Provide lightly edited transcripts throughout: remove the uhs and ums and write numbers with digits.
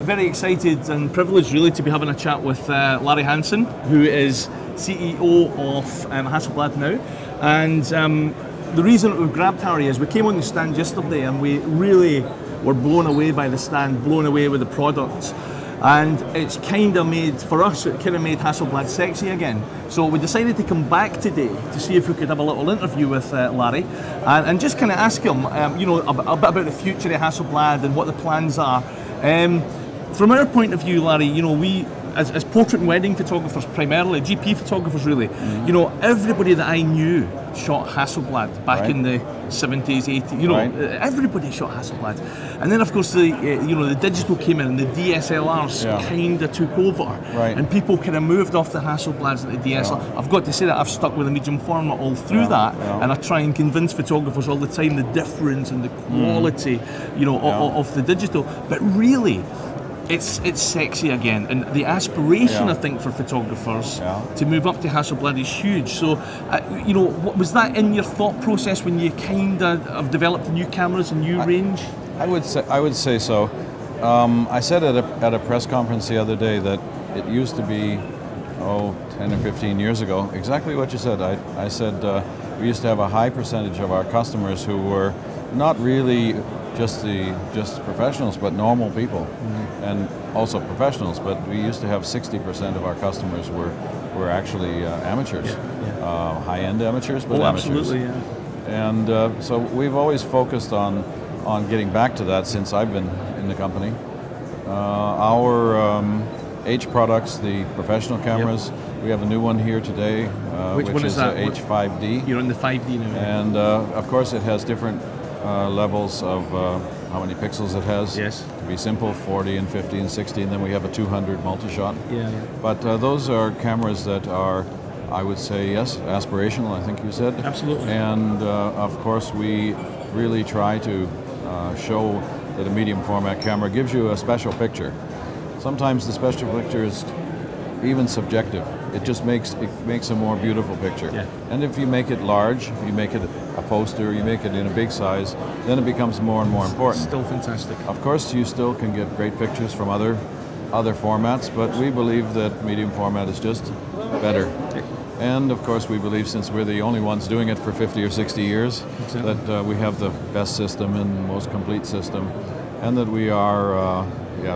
very excited and privileged really to be having a chat with Larry Hansen, who is CEO of Hasselblad now. And the reason that we've grabbed Harry is we came on the stand yesterday and we really were blown away by the stand, blown away with the products. And it's kind of made, for us, it kind of made Hasselblad sexy again. So we decided to come back today to see if we could have a little interview with Larry and just kind of ask him, you know, a bit about the future of Hasselblad and what the plans are. From our point of view, Larry, you know, we, as portrait and wedding photographers primarily, GP photographers really, you know, everybody that I knew shot Hasselblad back in the 70s, 80s, you know, everybody shot Hasselblad. And then of course the, you know, the digital came in and the DSLRs kind of took over. And people kind of moved off the Hasselblads into the DSLR. I've got to say that I've stuck with a medium format all through that, and I try and convince photographers all the time the difference and the quality, you know, of the digital. But really, it's sexy again, and the aspiration I think for photographers to move up to Hasselblad is huge. So, you know, was that in your thought process when you kind of have developed new cameras and new range? I would say so. I said at a press conference the other day that it used to be 10 or 15 years ago. Exactly what you said. I said we used to have a high percentage of our customers who were not really just professionals, but normal people, and also professionals. But we used to have 60% of our customers were actually amateurs, high-end amateurs, but amateurs. Absolutely, And so we've always focused on getting back to that since I've been in the company. Our H products, the professional cameras, we have a new one here today, which is the H5D. You're on the 5D now. And of course it has different levels of how many pixels it has. Yes. To be simple, 40 and 50 and 60, and then we have a 200 multi-shot. But those are cameras that are, I would say, yes, aspirational, I think you said. Absolutely. And of course we really try to show that a medium format camera gives you a special picture. Sometimes the special picture is even subjective. It just makes a more beautiful picture. And if you make it large, you make it a poster, you make it in a big size, then it becomes more and more important. Still fantastic. Of course, you still can get great pictures from other formats, but we believe that medium format is just better. And of course, we believe, since we're the only ones doing it for 50 or 60 years, that we have the best system and most complete system, and that we are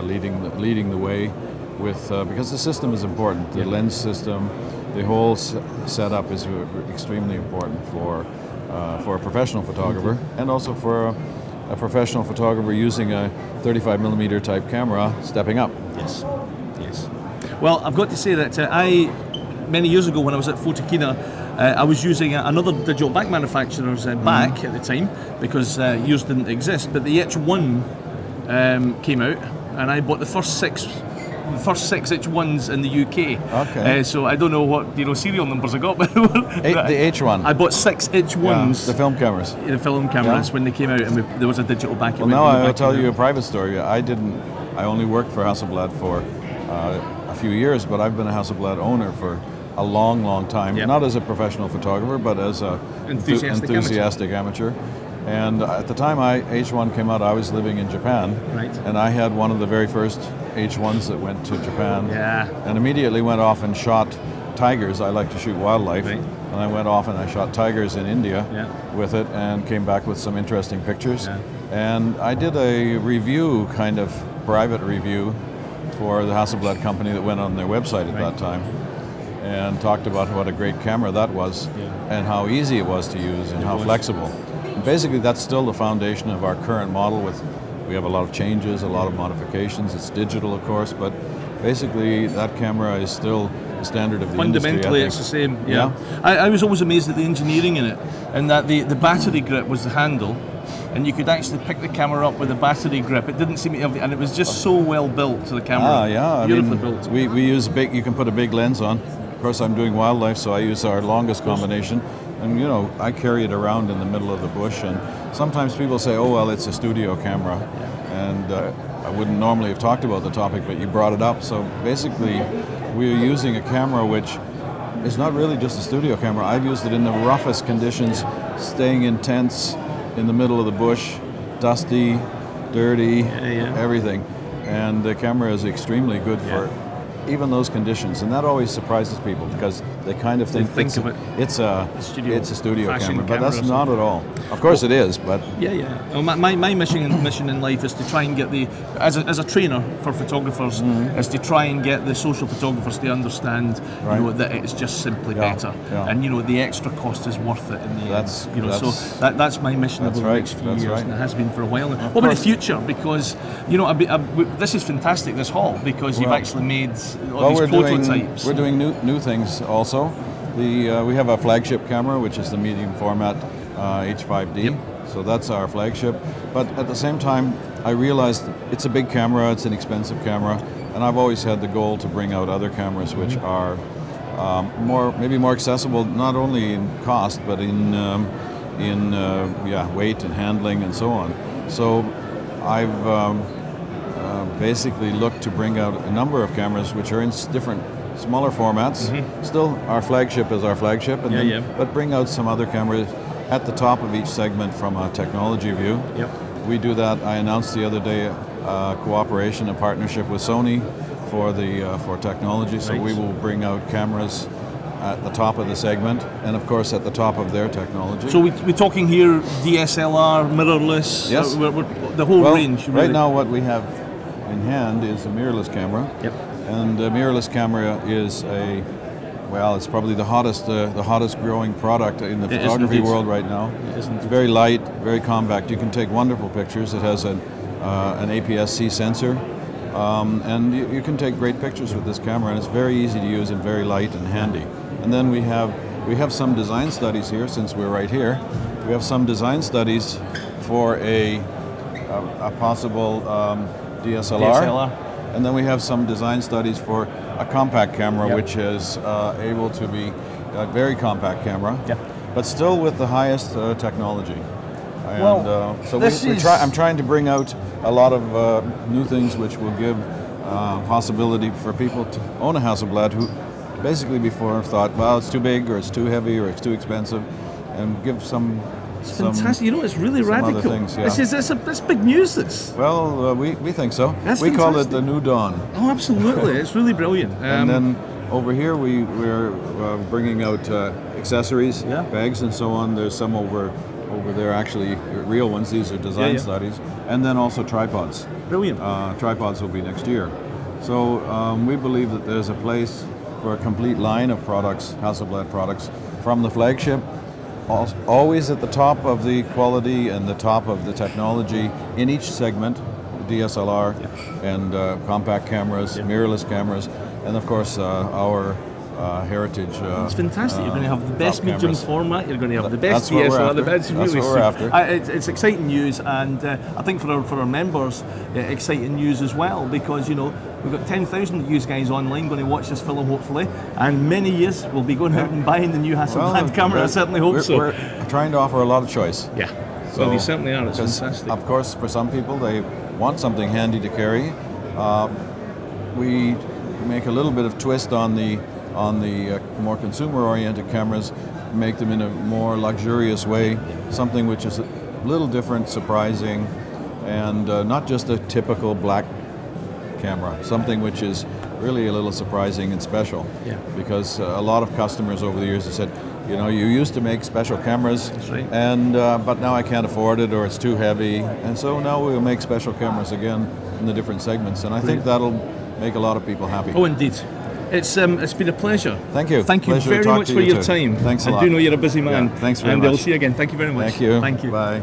leading the way with, because the system is important. The lens system, the whole setup is extremely important for a professional photographer, and also for a professional photographer using a 35mm type camera stepping up. Yes, yes. Well, I've got to say that many years ago when I was at Photokina, I was using another digital back manufacturer's back at the time, because yours didn't exist, but the H1 came out, and I bought the first six H1s in the UK. Okay. So I don't know what serial numbers I got, but the H1. I bought 6 H1s. The film cameras. The film cameras when they came out, and there was a digital back. Well, now I'll tell you a private story. I only worked for Hasselblad for a few years, but I've been a Hasselblad owner for a long, long time. Not as a professional photographer, but as an enthusiastic amateur. And at the time H1 came out, I was living in Japan, and I had one of the very first H1s that went to Japan, and immediately went off and shot tigers. I like to shoot wildlife, and I went off and I shot tigers in India with it, and came back with some interesting pictures. And I did a review, kind of private review, for the Hasselblad company that went on their website at that time, and talked about what a great camera that was, and how easy it was to use, and how flexible. Basically, that's still the foundation of our current model. We have a lot of changes, a lot of modifications. It's digital, of course, but basically that camera is still the standard of the industry. Fundamentally, it's the same. I was always amazed at the engineering in it, and that the battery grip was the handle, and you could actually pick the camera up with a battery grip. It didn't seem to have, and it was just so well built to the camera. Beautifully built. We use big. You can put a big lens on. Of course, I'm doing wildlife, so I use our longest combination. And you know, I carry it around in the middle of the bush, and sometimes people say, oh well, it's a studio camera. And I wouldn't normally have talked about the topic, but you brought it up. So basically, we're using a camera which is not really just a studio camera. I've used it in the roughest conditions, staying in tents in the middle of the bush, dusty, dirty, everything. and the camera is extremely good for even those conditions, and that always surprises people because they kind of think it's a studio camera, but that's not at all. Of course it is, but well, my mission in life is to try and get as a trainer for photographers, is to try and get the social photographers to understand that it's just simply better, and the extra cost is worth it in the end. So that's my mission over the next few years, and it has been for a while. What about the future? Because this is fantastic, this hall, because you've actually made all these prototypes. We're doing new things also. We have a flagship camera, which is the medium format H5D. So that's our flagship. But at the same time, I realized it's a big camera, it's an expensive camera, and I've always had the goal to bring out other cameras which are maybe more accessible, not only in cost, but in weight and handling and so on. So I've basically looked to bring out a number of cameras which are in different smaller formats. Still, our flagship is our flagship, and but bring out some other cameras at the top of each segment from a technology view. We do that. I announced the other day a cooperation, a partnership with Sony for technology. So we will bring out cameras at the top of the segment, and of course at the top of their technology. So we're talking here DSLR, mirrorless, the whole range. Really. Right now what we have in hand is a mirrorless camera. And the mirrorless camera is it's probably the hottest growing product in the photography world right now. It's very light, very compact. You can take wonderful pictures. It has an APS-C sensor, and you can take great pictures with this camera. And it's very easy to use and very light and handy. And then we have some design studies here, since we're right here. We have some design studies for a possible DSLR. And then we have some design studies for a compact camera, which is able to be a very compact camera, but still with the highest technology. And I'm trying to bring out a lot of new things which will give possibility for people to own a Hasselblad who basically before thought, well, it's too big, or it's too heavy, or it's too expensive, and give some. It's fantastic. It's really radical. Things, that's big news. This. Well, we think so. We call it the new dawn. Oh, absolutely! It's really brilliant. And then over here we're bringing out accessories, bags, and so on. There's some over there, actually real ones. These are design studies, and then also tripods. Brilliant. Tripods will be next year. So we believe that there's a place for a complete line of products, Hasselblad products, from the flagship. Always at the top of the quality and the top of the technology in each segment, DSLR and compact cameras, mirrorless cameras, and of course our heritage. It's fantastic. You're going to have the best medium format. You're going to have the best DSLR. That's what we're after. It's exciting news, and I think for our members, exciting news as well, because we've got 10,000 of you guys online going to watch this film hopefully, and many years we'll be going out and buying the new Hasselblad camera. I certainly hope so. We're trying to offer a lot of choice. So, well, you certainly are. It's fantastic. Of course, for some people, they want something handy to carry. We make a little bit of twist on the more consumer-oriented cameras, make them in a more luxurious way, something which is a little different, surprising, and not just a typical black camera, something which is really a little surprising and special. Because a lot of customers over the years have said, you used to make special cameras, and but now I can't afford it, or it's too heavy, and so now we'll make special cameras again in the different segments, and I think that'll make a lot of people happy. Oh, indeed. It's been a pleasure. Thank you. Thank you very much for your time. Thanks a lot. I do know you're a busy man. Thanks very much. And I'll see you again. Thank you very much. Thank you. Thank you. Bye.